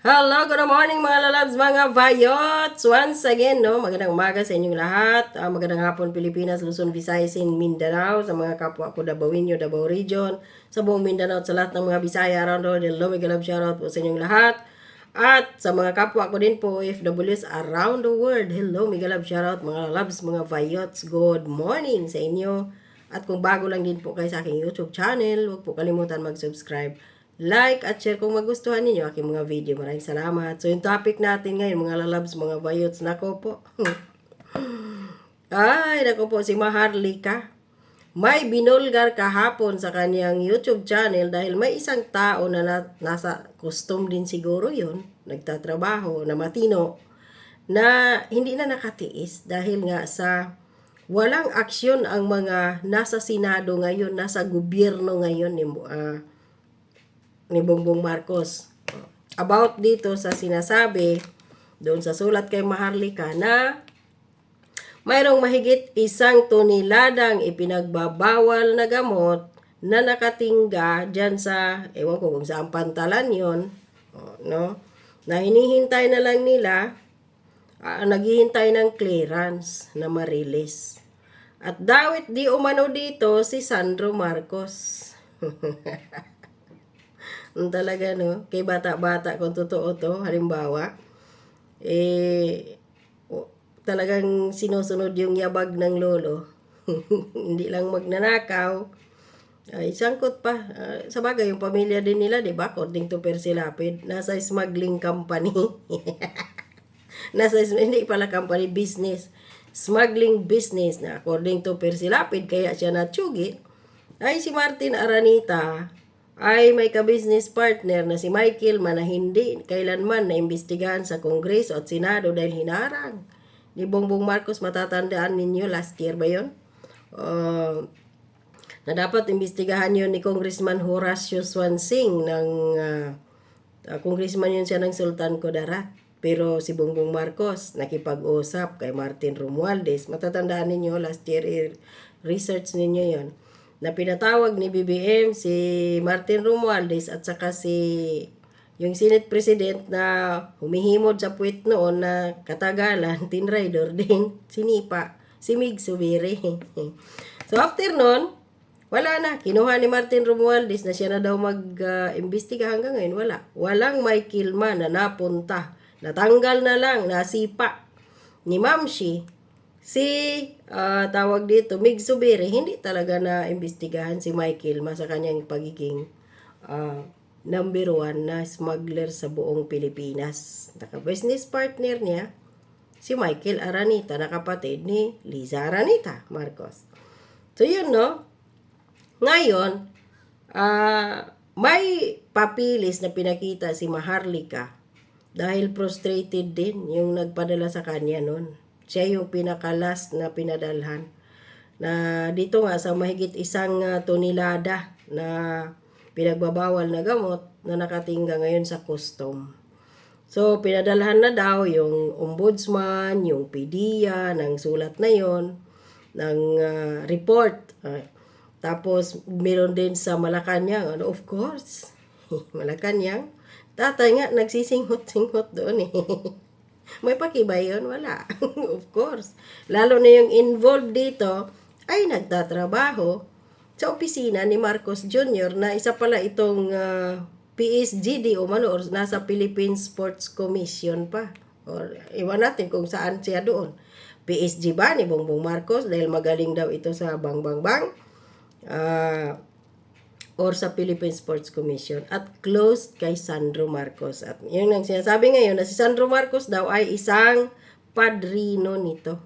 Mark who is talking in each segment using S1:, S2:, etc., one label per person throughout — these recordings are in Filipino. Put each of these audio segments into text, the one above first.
S1: Hello, good morning mga lalabs, mga vayots! Once again, no, magandang umaga sa inyong lahat. Magandang hapon Pilipinas, Luzon, Visayas, and Mindanao. Sa mga kapwa ko Dabawenyo, Davao Region, sa buong Mindanao at sa lahat ng mga Bisaya around the world. Hello, mega love shoutout po sa inyong lahat. At sa mga kapwa ko din po, OFWs around the world. Hello, mega love shoutout mga lalabs, mga vayots. Good morning sa inyo. At kung bago lang din po kayo sa aking YouTube channel, huwag po kalimutan mag-subscribe, like at share kung magustuhan ninyo aking mga video. Maraming salamat. So yung topic natin ngayon, mga lalabs, mga vayots, nako po. Ay, nako po, si Maharlika. May binulgar kahapon sa kanyang YouTube channel dahil may isang tao na nasa custom din siguro yon, nagtatrabaho, na matino, na hindi na nakatiis dahil nga sa walang aksyon ang mga nasa Senado ngayon, nasa gobyerno ngayon ni Bongbong Marcos. About dito sa sinasabi, doon sa sulat kay Maharlika na mayroong mahigit 1 toneladang ipinagbabawal na gamot na nakatingga dyan sa, ewan ko kung saan pantalan yon, no? Na hinihintay na lang nila, naghihintay ng clearance na marilis. At dawit di umano dito si Sandro Marcos. Talaga, no? Kay bata-bata kung totoo to, halimbawa, talagang sinusunod yung yabag ng lolo. Hindi lang magnanakaw, ay sangkot pa. Sa bagay, yung pamilya din nila, di ba? According to Percy Lapid, nasa smuggling company. Hindi pala company, business. Smuggling business na according to Percy Lapid, kaya siya natsugi. Ay si Martin Aranita ay may ka-business partner na si Michael na hindi kailanman naimbestigahan sa Kongreso at Senado dahil hinarang ni Bongbong Marcos. Matatandaan ninyo, last year ba yun? Na dapat imbestigahan yun ni Congressman Horacio Swansing ng congressman yun siya ng Sultan Kudarat. Pero si Bongbong Marcos nakipag-usap kay Martin Romualdez. Matatandaan ninyo, last year research ninyo yon, na pinatawag ni BBM si Martin Romualdez at saka yung Senate President na humihimod sa puwit noon na katagalan, Tin Rider din, sinipa, si Mig Subiri. So after noon, wala na. Kinuha ni Martin Romualdez na siya na daw mag-imbestiga hanggang ngayon. Wala. Walang Michael man na napunta. Natanggal na lang, nasipa ni Mamshi. Tawag dito, Mig Subiri, hindi talaga na imbestigahan si Michael sa kanyang pagiging number 1 na smuggler sa buong Pilipinas. Naka-business partner niya, si Michael Aranita, na kapatid ni Liza Aranita Marcos. So yun, no? Ngayon, may papilis na pinakita si Maharlika dahil frustrated din yung nagpadala sa kanya nun. Siya yung pinakalas na pinadalhan. Na dito nga sa mahigit 1 tonelada na pinagbabawal na gamot na nakatingga ngayon sa custom. So, pinadalhan na daw yung ombudsman, yung PDEA, ng sulat na yon, ng report. Tapos, meron din sa Malacanang. Of course, Malacanang. Tatay nga, nagsisinghot-singhot doon . May pakibay yun? Wala. Of course. Lalo na yung involved dito ay nagtatrabaho sa opisina ni Marcos Jr. na isa pala itong PSGD o nasa Philippine Sports Commission pa. Or iwan natin kung saan siya doon. PSG ba ni Bongbong Marcos dahil magaling daw ito sa bang or sa Philippine Sports Commission at closed kay Sandro Marcos. At yun ang sinasabi ngayon na si Sandro Marcos daw ay isang padrino nito.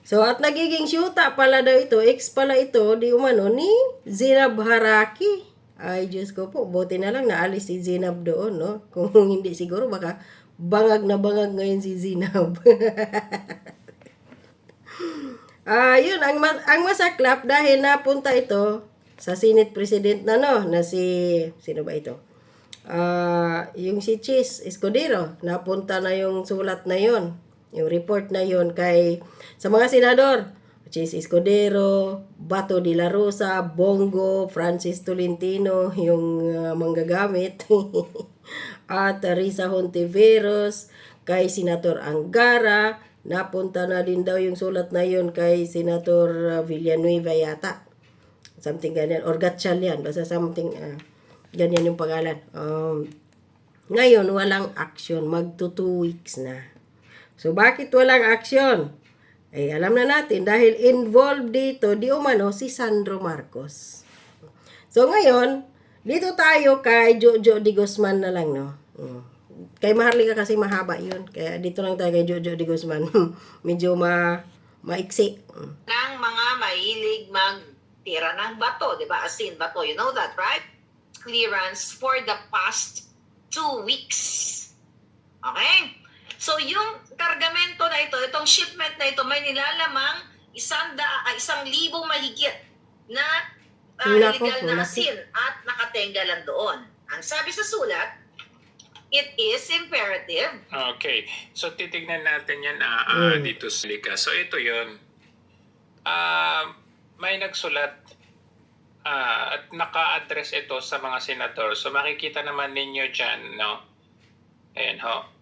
S1: So at nagiging syuta pala daw ito, ex pala ito, di umano ni Zinab Haraki. Ay Diyos ko po, buti na lang naalis si Zinab doon, no? Kung hindi siguro baka bangag na bangag ngayon si Zinab. Yun, ang masaklap dahil napunta ito sa Senate President na sino ba ito? Yung si Chis Escudero, napunta na yung sulat na yon, yung report na yon sa mga senador. At Chis Escudero, Bato de la Rosa, Bongo, Francis Tolentino, yung manggagamit, at Risa Hontiveros, kay Senator Angara, napunta na din daw yung sulat na yun kay Senator Villanueva yata. Something ganyan, or Gatchal yan, basta something, ganyan yung pangalan. Ngayon, walang action, magto 2 weeks na. So, bakit walang action? Eh, alam na natin, dahil involved dito, di umano, si Sandro Marcos. So, ngayon, dito tayo kay Jojo de Guzman na lang, no? Kay Maharlika kasi mahaba yun. Kaya dito lang tayo kay Jojo de Guzman. Medyo maiksi.
S2: Ng mga mahilig magtira ng bato, di ba? As in bato, you know that, right? Clearance for the past 2 weeks. Okay? So, yung kargamento na ito, itong shipment na ito, may nilalamang 1,000 mahigit na illegal na asin at nakatenggalan doon. Ang sabi sa sulat, it is imperative.
S3: Okay. So, titignan natin yan dito sa Lika. So, ito yun. May nagsulat at naka-address ito sa mga senador. So, makikita naman ninyo dyan, no? Ayan, ho.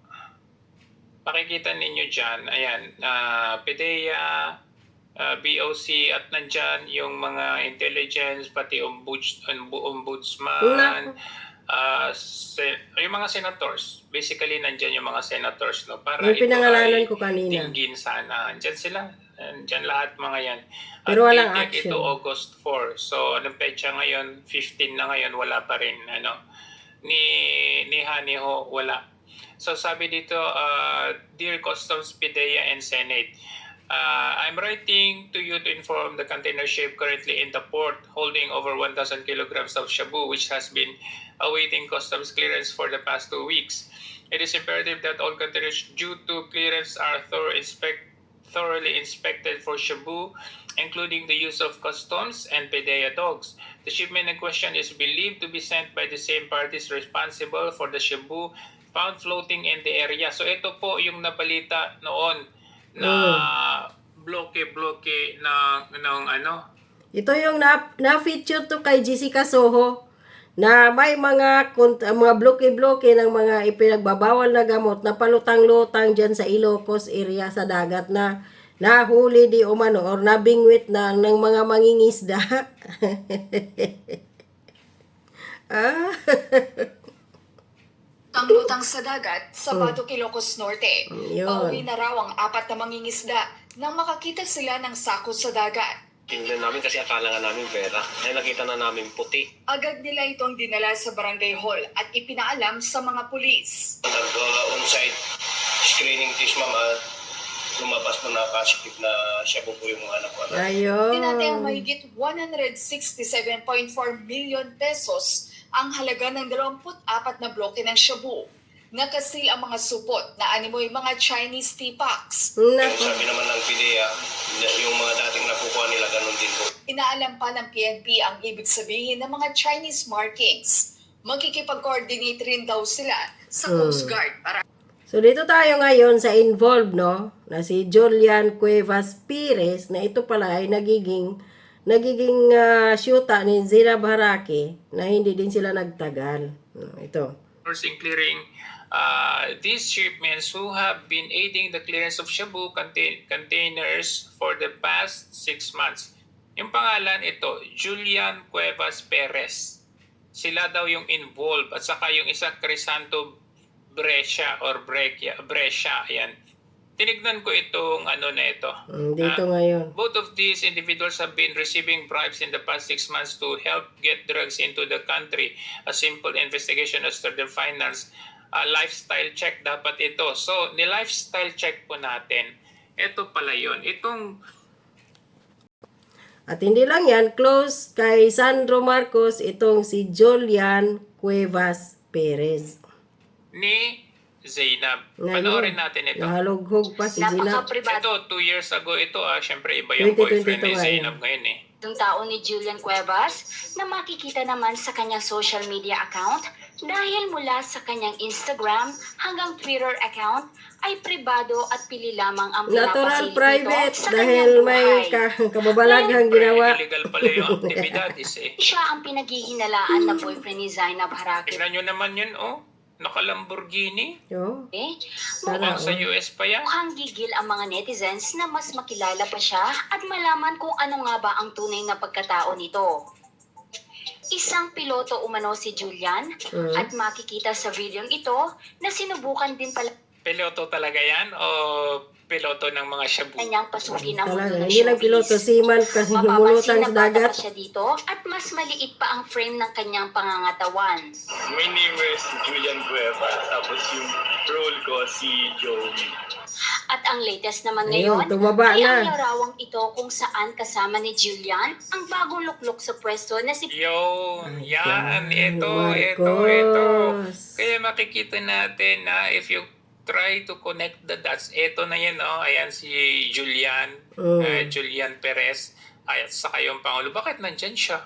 S3: Makikita ninyo dyan, ayan, PDEA, BOC, at nandyan yung mga intelligence, pati ombudsman, yung mga senators. Basically, nandyan yung mga senators, no? Para
S1: yung pinangalanan ko kanina.
S3: Tingin sana. Nandyan sila. Nandyan lahat mga yan.
S1: Pero walang
S3: dated
S1: action.
S3: Ito August 4. So, anong petsa ngayon? 15 na ngayon. Wala pa rin. Ano? Ni Haniho, wala. So sabi dito, Dear Customs, PDEA, and Senate, I'm writing to you to inform the container ship currently in the port holding over 1,000 kilograms of shabu, which has been awaiting customs clearance for the past 2 weeks. It is imperative that all containers due to clearance are thoroughly inspected for shabu, including the use of customs and PDEA dogs. The shipment in question is believed to be sent by the same parties responsible for the shabu found floating in the area. So ito po yung nabalita noon na bloke-bloke ng ano.
S1: Ito yung na-feature to kay Jessica Soho na may mga bloke-bloke ng mga ipinagbabawal na gamot na palutang-lutang dyan sa Ilocos area sa dagat na nahuli di umano or nabingwit na ng mga mangingisda.
S4: Lutang sa dagat sa Bato, Ilocos Norte.
S1: Yun.
S4: Pauwi na raw ang 4 na mangingisda nang makakita sila ng sako sa dagat.
S5: Tingnan namin kasi akala nga namin pera. Ay nakita na namin puti.
S4: Agad nila itong dinala sa barangay hall at ipinaalam sa mga pulis.
S5: On-site screening test, ma'am, at lumabas po na positive na siya po yung mga anak ko.
S1: Ayun.
S4: Tinatayang mahigit 167.4 million pesos ang halaga ng 24 na bloke ng shabu. Nakasil ang mga supot na animoy mga Chinese teapox.
S5: Yung sabi naman ng PDEA, yung mga dating nakukuha nila, ganun din po.
S4: Inaalam pa ng PNP ang ibig sabihin ng mga Chinese markings. Magkikipag-coordinate rin daw sila sa Coast Guard para
S1: So, dito tayo ngayon sa involved, no? Na si Julian Cuevas Pires, na ito pala ay nagiging syuta ni Zira Baraki na hindi din sila nagtagal. Ito.
S3: In clearing these shipments who have been aiding the clearance of shabu containers for the past 6 months. Yung pangalan ito, Julian Cuevas Perez. Sila daw yung involved at saka yung isa Crisanto Brescia. Ayan. Tinignan ko itong ano na ito.
S1: Dito ngayon.
S3: Both of these individuals have been receiving bribes in the past 6 months to help get drugs into the country. A simple investigation as to their finance, lifestyle check dapat ito. So, ni-lifestyle check po natin. Ito pala yun.
S1: At hindi lang yan, close kay Sandro Marcos, itong si Julian Cuevas Perez.
S3: Ni Zainab. Panoorin natin ito.
S1: Nahalughog pa si Zainab.
S4: napaka-privado.
S3: Ito, 2 years ago ito. Siyempre, iba yung
S1: 2022
S3: boyfriend ni
S1: ngayon.
S3: Zainab ngayon eh.
S6: Yung tao ni Julian Cuevas na makikita naman sa kanyang social media account dahil mula sa kanyang Instagram hanggang Twitter account ay pribado at pili lamang ang
S1: Natural
S6: pinapasilip
S1: private
S6: nito sa
S1: dahil
S6: kanyang
S1: may
S6: buhay.
S1: kababalaghang ginawa.
S3: Illegal pala yung aktibidades eh.
S6: Siya ang pinaghihinalaan na boyfriend ni Zainab Harake.
S3: Tingnan nyo naman yun, oh. Naka-Lamborghini.
S1: Oh,
S6: Mukhang
S3: Mukhang sa US pa yan.
S6: gigil ang mga netizens na mas makilala pa siya at malaman kung ano nga ba ang tunay na pagkatao nito. Isang piloto umano si Julian at makikita sa videong ito na sinubukan din pala
S3: Piloto talaga yan o piloto ng mga shabu?
S6: niyang pasukin ang mundo
S1: talaga.
S6: ng
S1: Hindi lang piloto,
S6: showbiz.
S1: seaman kasi
S6: Mapapansin
S1: lumulutang
S6: na
S1: sa
S6: bata
S1: dagat.
S6: pa siya dito at mas maliit pa ang frame ng kanyang pangangatawan.
S5: My name is Julian Cueva, tapos yung role ko si Joey.
S6: At ang latest naman
S1: Ayun,
S6: ngayon
S1: tumaba
S6: ay ang
S1: na.
S6: larawang ito kung saan kasama ni Julian ang bagong luklok sa pwesto na si
S3: Yo, yan,
S1: Ayan,
S3: ito.
S1: Marcos.
S3: Kaya makikita natin na if you try to connect the dots, ito na yan, oh. Ayan si Julian, Julian Perez, at saka yung Pangulo. Bakit nandyan siya?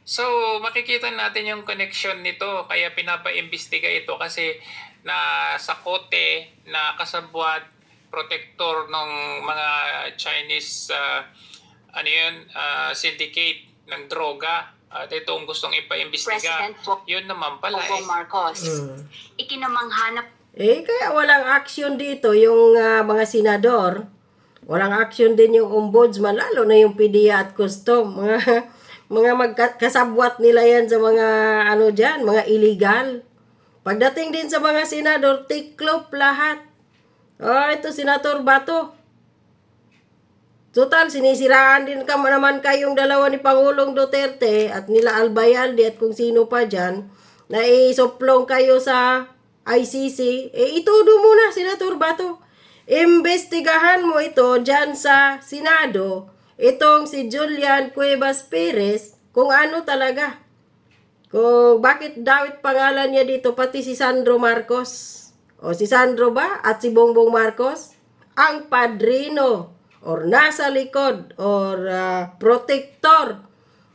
S3: So, makikita natin yung connection nito. Kaya pinapa-imbestiga ito kasi na sa kote na kasabwat, protector ng mga Chinese syndicate ng droga. At ito ang gustong ipa-imbestiga.
S6: President
S3: Yun naman pala
S6: Bongbong Marcos. Ikinamanghanap
S1: Kaya walang action dito yung mga senador. Walang action din yung ombudsman, lalo na yung PDEA at custom. Mga magkasabwat nila yan sa mga dyan, mga illegal. Pagdating din sa mga senador, tiklop lahat. Ito Senator Bato. Total, sinisiraan din naman kayong dalawa ni Pangulong Duterte at nila Albayalde at kung sino pa dyan na isuplong kayo sa ICC. Itudo muna, Senator Bato. Imbestigahan mo ito dyan sa Senado, itong si Julian Cuevas Perez, kung ano talaga. Kung bakit David pangalan niya dito, pati si Sandro Marcos. O si Sandro ba at si Bongbong Marcos? Ang padrino or nasa likod or protector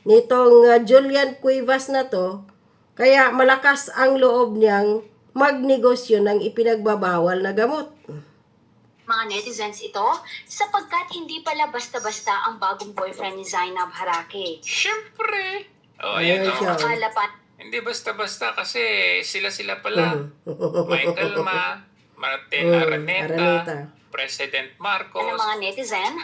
S1: nitong Julian Cuevas na to. Kaya malakas ang loob niyang magnegosyo ng ipinagbabawal na gamot.
S6: mga netizens ito sapagkat hindi pala basta-basta ang bagong boyfriend ni Zainab Harake.
S3: Siyempre. Oh,
S1: Ayan
S3: ayan,
S1: siya.
S3: oh.
S6: Kalapat
S3: Hindi basta-basta kasi sila pala. Michael Ma, Martin Araneta,
S1: Araneta.
S3: President
S6: ng
S3: Marcos.
S6: mga netizen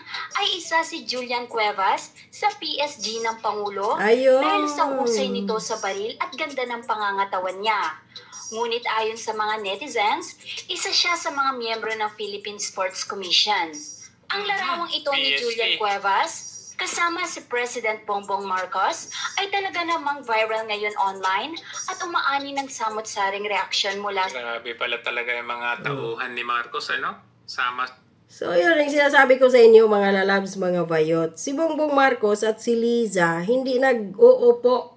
S6: ay isa si Julian Cuevas sa PSG ng Pangulo
S1: Ayun.
S6: dahil sa husay nito sa baril at ganda ng pangangatawan niya. Ngunit ayon sa mga netizens, isa siya sa mga miyembro ng Philippine Sports Commission. Ang larawang ito ni
S3: PSG.
S6: Julian Cuevas, kasama si President Bongbong Marcos, ay talaga namang viral ngayon online at umaani ng samot-saring reaksyon mula
S3: Grabe pala talaga yung mga tauhan ni Marcos, ano? Sama.
S1: So, yun ang sinasabi ko sa inyo, mga lalabs, mga bayot. Si Bongbong Marcos at si Liza, hindi nag-uupo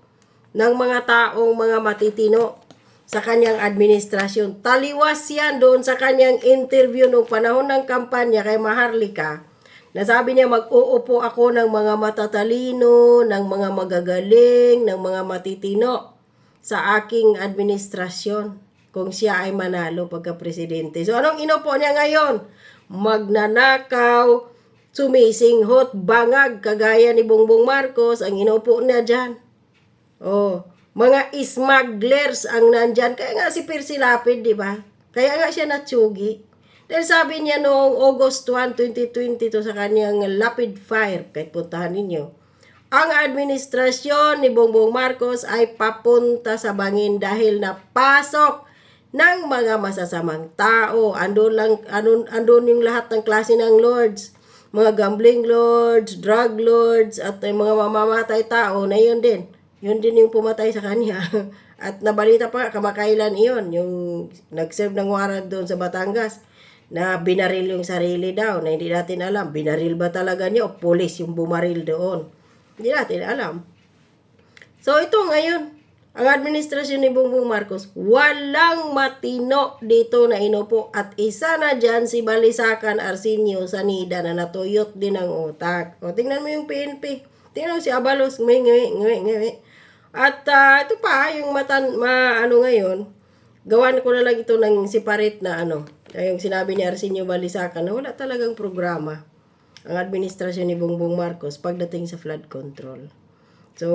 S1: ng mga taong mga matitino sa kanyang administrasyon. Taliwas yan doon sa kanyang interview noong panahon ng kampanya kay Maharlika. Nasabi niya, mag-uupo ako ng mga matatalino, ng mga magagaling, ng mga matitino sa aking administrasyon kung siya ay manalo pagka-presidente. So, anong inupo niya ngayon? Magnanakaw, sumisinghot, bangag, kagaya ni Bongbong Marcos, ang inupo niya dyan. Oh, mga smugglers ang nandyan. Kaya nga si Percy Lapid, di ba? Kaya nga siya natsugi. Dahil sabi niya noong August 1, 2022 sa kanyang Lapid Fire, kahit puntahan ninyo, ang administrasyon ni Bongbong Marcos ay papunta sa bangin dahil napasok ng mga masasamang tao. Andun yung lahat ng klase ng lords. Mga gambling lords, drug lords, at mga mamamatay tao na yun din. Yun din yung pumatay sa kanya. At nabalita pa, kamakailan iyon, yung nag-serve ng warrant doon sa Batangas, na binaril yung sarili daw, na hindi natin alam. Binaril ba talaga niya o pulis yung bumaril doon? Hindi natin alam. So ito ngayon, ang administrasyon ni Bongbong Marcos, walang matino dito na inupo. At isa na dyan si Balisacan Arsenio Sanida na natuyot din ang utak. O tingnan mo yung PNP. Tingnan mo si Abalos, ngi. At ito pa, yung ano ngayon, gawan ko na lang ito ng separate na yung sinabi ni Arsenio Balisacan na wala talagang programa ang administrasyon ni Bongbong Marcos pagdating sa flood control. So,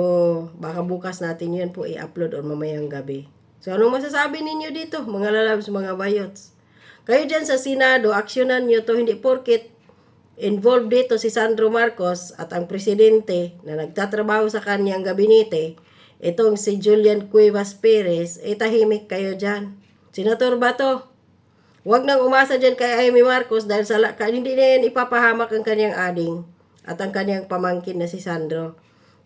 S1: baka bukas natin yun po i-upload o mamayang gabi. So, anong masasabi ninyo dito, mga lalabs, mga bayots? Kayo dyan sa Senado, aksyonan nyo to, hindi porket involved dito si Sandro Marcos at ang presidente na nagtatrabaho sa kanyang gabinete, itong si Julian Cuevas Perez, tahimik kayo dyan. Senator Bato, huwag nang umasa dyan kay Amy Marcos dahil hindi na yan ipapahamak ang kanyang ading at ang kanyang pamangkin na si Sandro.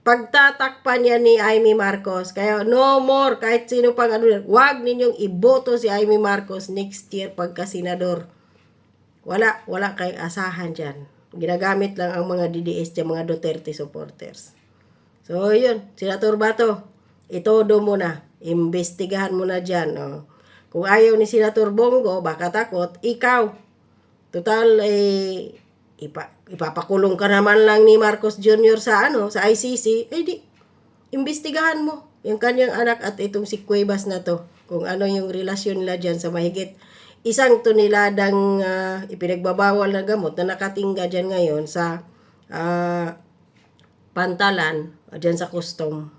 S1: Pagtatakpan yan ni Amy Marcos. Kaya no more, kahit sino pang huwag ninyong iboto si Amy Marcos next year pagka senador. Wala kayong asahan dyan. Ginagamit lang ang mga DDS dyan, mga Duterte supporters. So, yun. Senator Bato, itodo mo na. Imbestigahan mo na dyan. Kung ayaw ni Senator Bongo, baka takot, ikaw. Total, ipapakulong ka naman lang ni Marcos Jr. sa ICC. Di, imbestigahan mo yung kanyang anak at itong si Cuevas na to. Kung ano yung relasyon nila dyan sa mahigit 1 toneladang ipinagbabawal na gamot na nakatingga dyan ngayon sa Pantalan, dyan sa custom.